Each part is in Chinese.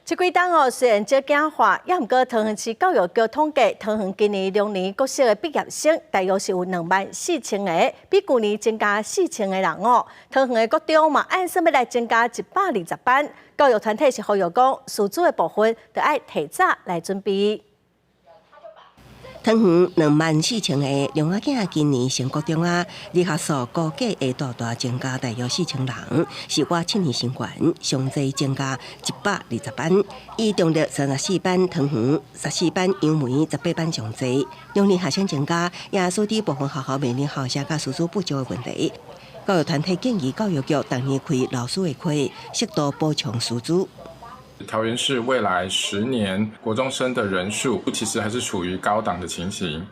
这几档虽然少简化，也毋过桃园市教育局统计，桃园今年2年国小的毕业生大约是有24000个，比去年增加4000个人哦。桃园的国中嘛，按说要来增加120班，教育团体是呼吁讲，师资的部分就要提早来准备。 桃园24000个龙仔囝今年升国中啊，入学数估计会大增加大约4000人，是我7年升管上济增加120班。以中立34班、桃园14班、杨梅18班上济，2年学生增加，也属于部分学校面临校舍甲师资不足的问题。教育团体建议教育局当年开老师的课，适度补充师资。 桃园市未来10年国中生的人数其实还是处于高档的情形。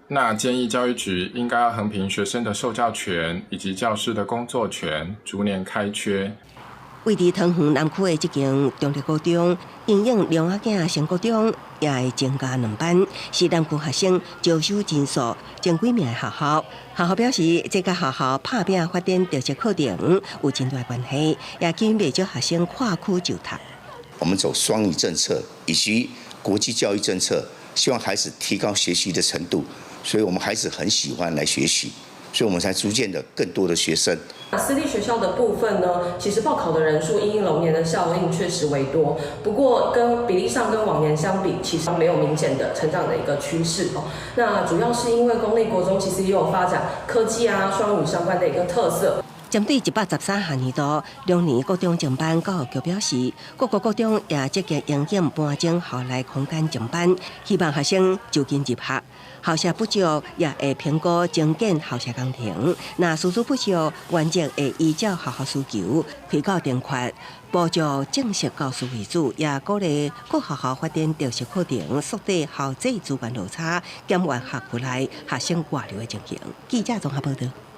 那建议教育局应该要衡平学生的受教权以及教师的工作权，逐年开缺。位于桃园南区的这间中立高中，应用龙仔囝升国中也会增加2班，是南区学生招收人数前几名的学校。学校表示，这甲学校拍拼发展特色课程有真大关系，也吸引不少学生跨区就读。 我们走双语政策以及国际教育政策，希望孩子提高学习的程度，所以我们孩子很喜欢来学习，所以我们才逐渐的更多的学生。私立学校的部分呢，其实报考的人数因龙年的效应确实为多，不过跟比例上跟往年相比，其实没有明显的成长的一个趋势哦。那主要是因为公立国中其实也有发展科技啊、双语相关的一个特色。 针对113学年度2年国中正班，教育局表示，各个国中也积极迎建搬进校内空间正班，希望学生就近入学。校舍不足也会评估增建校舍工程。那师资不足，原则会依照学校需求开告定缺，补助正式教师为主，也鼓励各学校发展特色课程，缩短校际资源落差，减缓学区内学生外流的情形。记者综合报道。